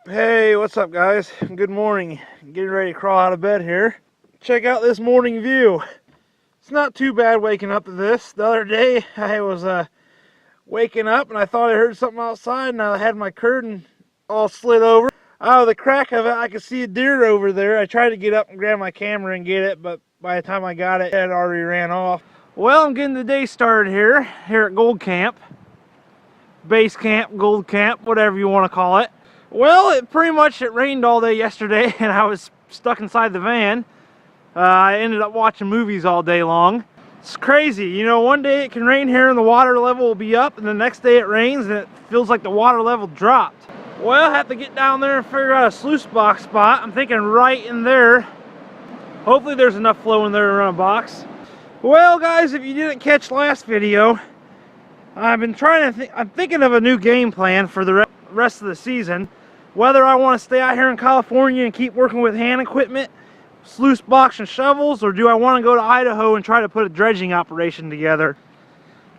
Hey, what's up guys? Good morning. Getting ready to crawl out of bed here. Check out this morning view. It's not too bad waking up to this. The other day I was waking up and I thought I heard something outside and I had my curtain all slid over. Out of the crack of it I could see a deer over there. I tried to get up and grab my camera and get it, but by the time I got it, it had already ran off. Well, I'm getting the day started here at Gold Camp. Base camp, Gold Camp, whatever you want to call it. Well, it rained all day yesterday and I was stuck inside the van. I ended up watching movies all day long. It's crazy, you know, one day it can rain here and the water level will be up, and the next day it rains and it feels like the water level dropped. Well, I have to get down there and figure out a sluice box spot. I'm thinking right in there. Hopefully there's enough flow in there to run a box. Well guys, if you didn't catch last video, I'm thinking of a new game plan for the rest of the season. Whether I want to stay out here in California and keep working with hand equipment, sluice box and shovels, or do I want to go to Idaho and try to put a dredging operation together.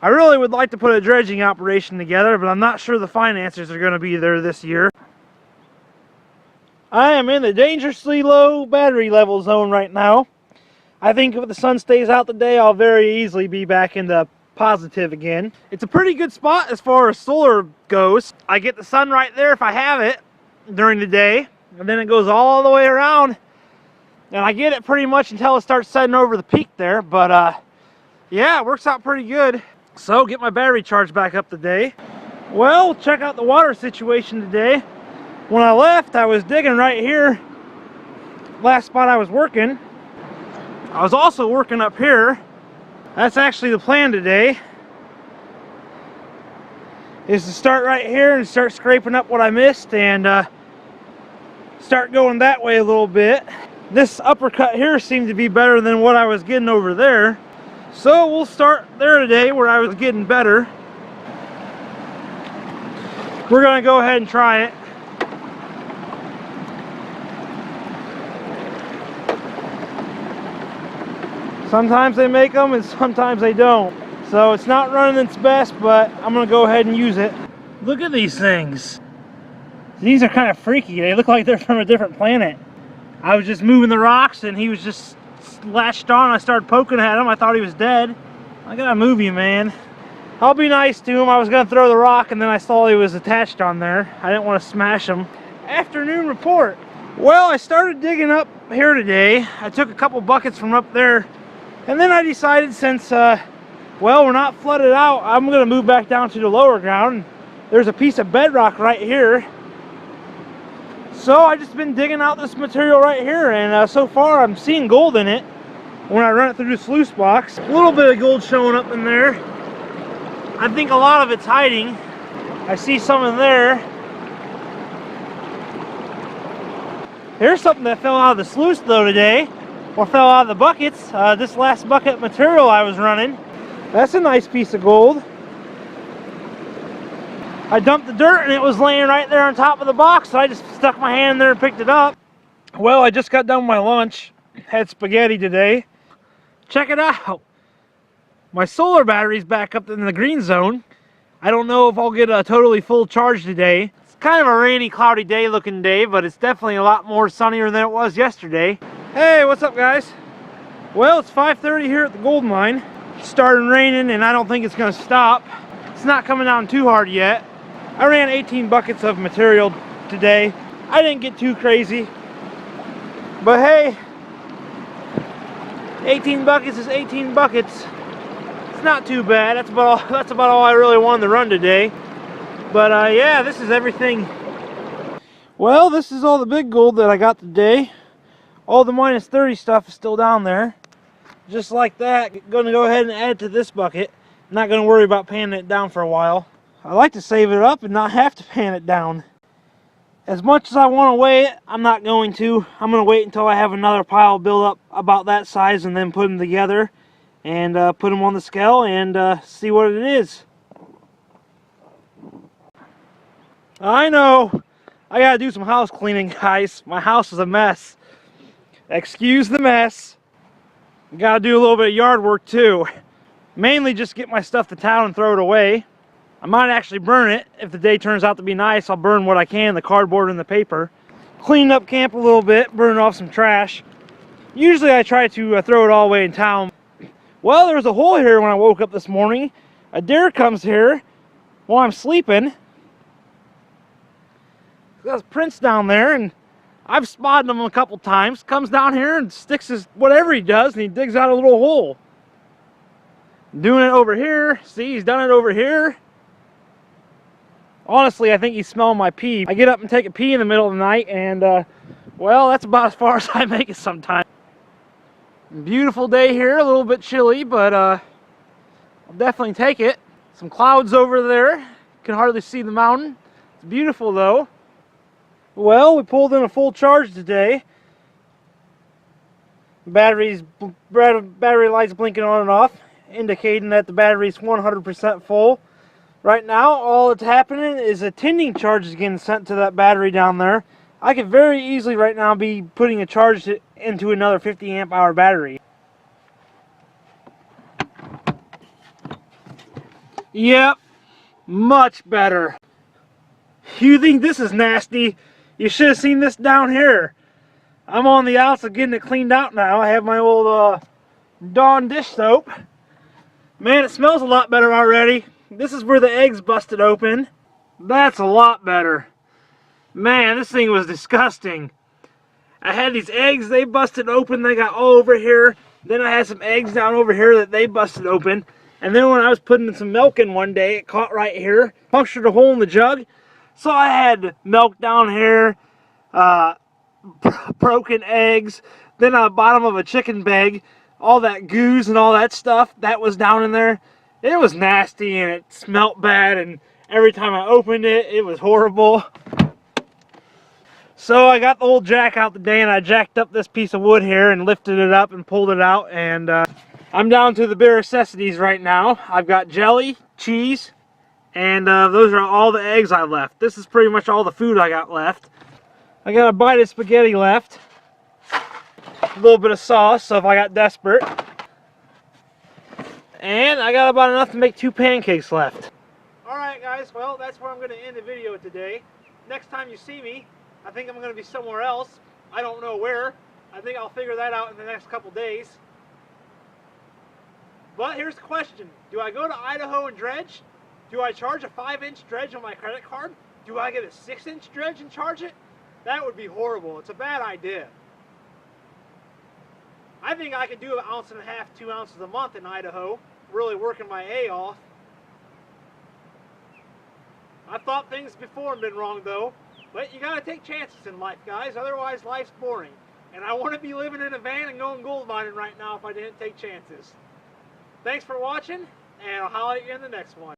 I really would like to put a dredging operation together, but I'm not sure the finances are going to be there this year. I am in the dangerously low battery level zone right now. I think if the sun stays out today, I'll very easily be back into positive again. It's a pretty good spot as far as solar goes. I get the sun right there if I have it during the day, and then it goes all the way around, and I get it pretty much until it starts setting over the peak there. But yeah, it works out pretty good. So get my battery charged back up today. Well, check out the water situation today. When I left, I was digging right here, last spot I was working. I was also working up here. That's actually the plan today, is to start right here and start scraping up what I missed and start going that way a little bit. This uppercut here seemed to be better than what I was getting over there, so we'll start there today where I was getting better. We're gonna go ahead and try it. Sometimes they make them and sometimes they don't. So it's not running its best, but I'm gonna go ahead and use it. Look at these things. These are kind of freaky. They look like they're from a different planet. I was just moving the rocks and he was just latched on. I started poking at him. I thought he was dead. I gotta move you, man. I'll be nice to him. I was gonna throw the rock and then I saw he was attached on there. I didn't want to smash him. Afternoon report. Well, I started digging up here today. I took a couple buckets from up there, and then I decided, since well, we're not flooded out, I'm gonna move back down to the lower ground. There's a piece of bedrock right here. So I just been digging out this material right here, and so far I'm seeing gold in it when I run it through the sluice box. A little bit of gold showing up in there. I think a lot of it's hiding. I see some in there. Here's something that fell out of the sluice though today, or fell out of the buckets. This last bucket material I was running. That's a nice piece of gold. I dumped the dirt and it was laying right there on top of the box, so I just stuck my hand in there and picked it up. Well, I just got done with my lunch. Had spaghetti today. Check it out. My solar battery's back up in the green zone. I don't know if I'll get a totally full charge today. It's kind of a rainy, cloudy day looking day, but it's definitely a lot more sunnier than it was yesterday. Hey, what's up guys? Well, it's 5:30 here at the gold mine. It's starting raining and I don't think it's gonna stop. It's not coming down too hard yet. I ran 18 buckets of material today. I didn't get too crazy, but hey, 18 buckets is 18 buckets. It's not too bad. That's about all I really wanted to run today. But yeah, this is everything. Well, this is all the big gold that I got today. All the minus 30 stuff is still down there. Just like that. Gonna go ahead and add it to this bucket. Not gonna worry about panning it down for a while. I like to save it up and not have to pan it down. As much as I want to weigh it, I'm not going to. I'm going to wait until I have another pile build up about that size and then put them together and put them on the scale and see what it is. I know. I got to do some house cleaning, guys. My house is a mess. Excuse the mess. Got to do a little bit of yard work too. Mainly just get my stuff to town and throw it away. I might actually burn it. If the day turns out to be nice, I'll burn what I can, the cardboard and the paper. Clean up camp a little bit, burn off some trash. Usually I try to throw it all away in town. Well, there was a hole here when I woke up this morning. A deer comes here while I'm sleeping. There's prints down there, and I've spotted him a couple times. Comes down here and sticks his whatever he does, and he digs out a little hole. Doing it over here. See, he's done it over here. Honestly, I think he's smelling my pee. I get up and take a pee in the middle of the night, and well, that's about as far as I make it sometimes. Beautiful day here, a little bit chilly, but I'll definitely take it. Some clouds over there. Can hardly see the mountain. It's beautiful though. Well, we pulled in a full charge today. Battery lights blinking on and off, indicating that the battery's 100% full. Right now, all that's happening is a tending charge is getting sent to that battery down there. I could very easily right now be putting a charge into another 50 amp hour battery. Yep, much better. You think this is nasty? You should have seen this down here. I'm on the outs of getting it cleaned out now. I have my old Dawn dish soap. Man, it smells a lot better already. This is where the eggs busted open. That's a lot better. Man, this thing was disgusting. I had these eggs, they busted open, they got all over here. Then I had some eggs down over here that they busted open. And then when I was putting some milk in one day, it caught right here, punctured a hole in the jug. So I had milk down here, broken eggs, then on the bottom of a chicken bag, all that goose and all that stuff, that was down in there. It was nasty and it smelt bad, and every time I opened it, it was horrible. So I got the old jack out today, and I jacked up this piece of wood here and lifted it up and pulled it out, and I'm down to the bare necessities right now. I've got jelly, cheese, and those are all the eggs I left. This is pretty much all the food I got left. I got a bite of spaghetti left, a little bit of sauce, so if I got desperate. And I got about enough to make 2 pancakes left. Alright guys, well that's where I'm going to end the video today. Next time you see me, I think I'm going to be somewhere else. I don't know where. I think I'll figure that out in the next couple days. But here's the question. Do I go to Idaho and dredge? Do I charge a 5-inch dredge on my credit card? Do I get a 6-inch dredge and charge it? That would be horrible. It's a bad idea. I think I could do 1.5 ounces, 2 ounces a month in Idaho, really working my A off. I've thought things before and been wrong though, but you gotta take chances in life, guys, otherwise life's boring. And I want to be living in a van and going gold mining right now if I didn't take chances. Thanks for watching, and I'll holler at you in the next one.